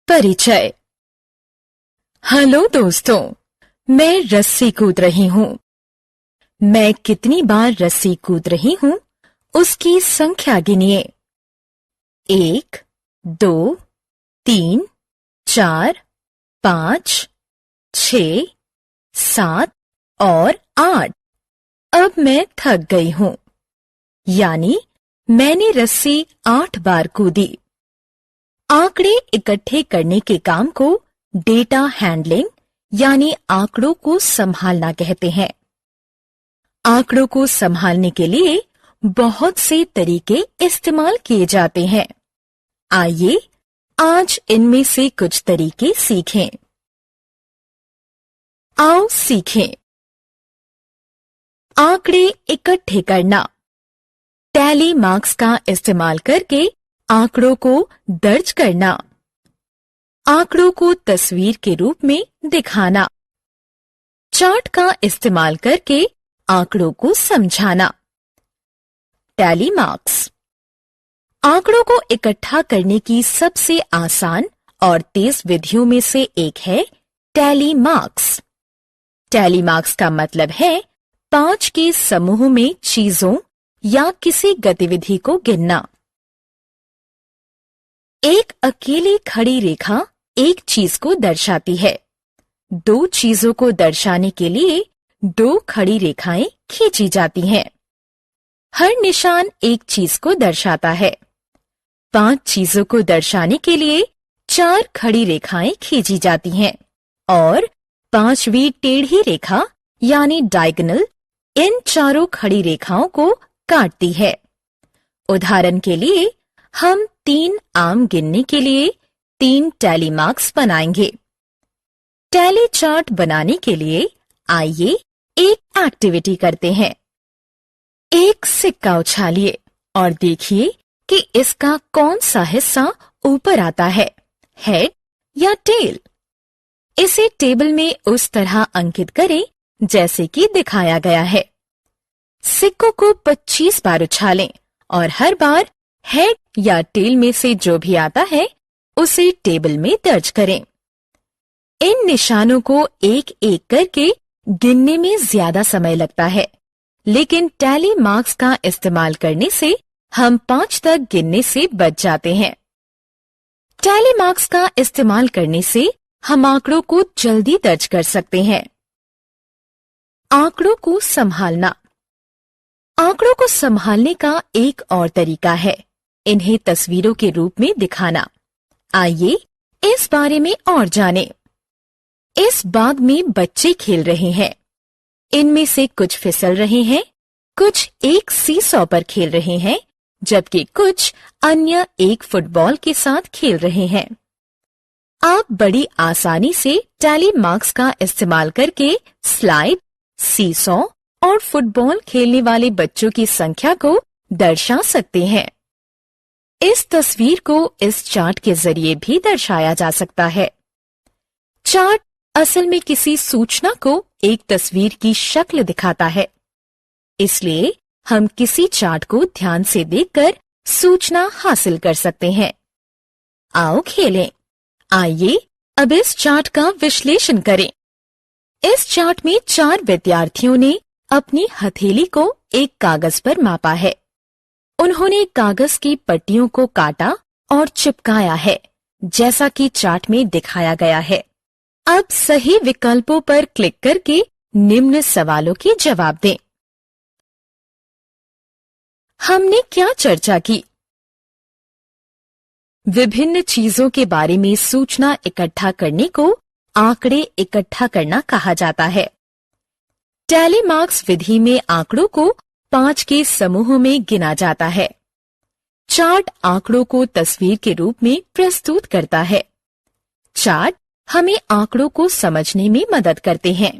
परिचय। हेलो दोस्तों, मैं रस्सी कूद रही हूँ। मैं कितनी बार रस्सी कूद रही हूँ उसकी संख्या गिनिए। 1, 2, 3, 4, 5, 6, 7 और 8। अब मैं थक गई हूँ, यानी मैंने रस्सी 8 बार कूदी। आंकड़े इकट्ठे करने के काम को डेटा हैंडलिंग यानी आंकड़ों को संभालना कहते हैं। आंकड़ों को संभालने के लिए बहुत से तरीके इस्तेमाल किए जाते हैं। आइए आज इनमें से कुछ तरीके सीखें। आओ सीखें। आंकड़े इकट्ठे करना। टैली मार्क्स का इस्तेमाल करके आंकड़ों को दर्ज करना। आंकड़ों को तस्वीर के रूप में दिखाना। चार्ट का इस्तेमाल करके आंकड़ों को समझाना। Tally marks. आंकड़ों को इकट्ठा करने की सबसे आसान और तेज विधियों में से एक है टैली मार्क्स। टैली मार्क्स का मतलब है 5 के समूह में चीजों या किसी गतिविधि को गिनना। एक अकेली खड़ी रेखा एक चीज को दर्शाती है। 2 चीजों को दर्शाने के लिए 2 खड़ी रेखाएं खींची जाती हैं। हर निशान एक चीज को दर्शाता है। 5 चीजों को दर्शाने के लिए 4 खड़ी रेखाएं खींची जाती हैं और 5वीं टेढ़ी रेखा यानी डायगोनल इन चारों खड़ी रेखाओं को काटती है। उदाहरण के लिए हम 3 आम गिनने के लिए 3 टैली मार्क्स बनाएंगे। टैली चार्ट बनाने के लिए आइए एक एक्टिविटी करते हैं। एक सिक्का उछालिए और देखिए कि इसका कौन सा हिस्सा ऊपर आता है, हेड या टेल। इसे टेबल में उस तरह अंकित करें जैसे कि दिखाया गया है। सिक्कों को 25 बार उछालें और हर बार हेड या टेल में से जो भी आता है उसे टेबल में दर्ज करें। इन निशानों को एक एक करके गिनने में ज्यादा समय लगता है, लेकिन टैली मार्क्स का इस्तेमाल करने से हम 5 तक गिनने से बच जाते हैं। टैली मार्क्स का इस्तेमाल करने से हम आंकड़ों को जल्दी दर्ज कर सकते हैं। आंकड़ों को संभालना। आंकड़ों को संभालने का एक और तरीका है इन्हें तस्वीरों के रूप में दिखाना। आइए इस बारे में और जानें। इस बाग में बच्चे खेल रहे हैं। इनमें से कुछ फिसल रहे हैं, कुछ एक सीसॉ पर खेल रहे हैं, जबकि कुछ अन्य एक फुटबॉल के साथ खेल रहे हैं। आप बड़ी आसानी से टैली मार्क्स का इस्तेमाल करके स्लाइड, सीसॉ और फुटबॉल खेलने वाले बच्चों की संख्या को दर्शा सकते हैं। इस तस्वीर को इस चार्ट के जरिए भी दर्शाया जा सकता है। चार्ट असल में किसी सूचना को एक तस्वीर की शक्ल दिखाता है, इसलिए हम किसी चार्ट को ध्यान से देखकर सूचना हासिल कर सकते हैं। आओ खेलें। आइए अब इस चार्ट का विश्लेषण करें। इस चार्ट में 4 विद्यार्थियों ने अपनी हथेली को एक कागज पर मापा है। उन्होंने कागज की पट्टियों को काटा और चिपकाया है, जैसा कि चार्ट में दिखाया गया है। अब सही विकल्पों पर क्लिक करके निम्न सवालों के जवाब दें। हमने क्या चर्चा की? विभिन्न चीजों के बारे में सूचना इकट्ठा करने को आंकड़े इकट्ठा करना कहा जाता है। टैली मार्क्स विधि में आंकड़ों को 5 के समूह में गिना जाता है। चार्ट आंकड़ों को तस्वीर के रूप में प्रस्तुत करता है। चार्ट हमें आंकड़ों को समझने में मदद करते हैं।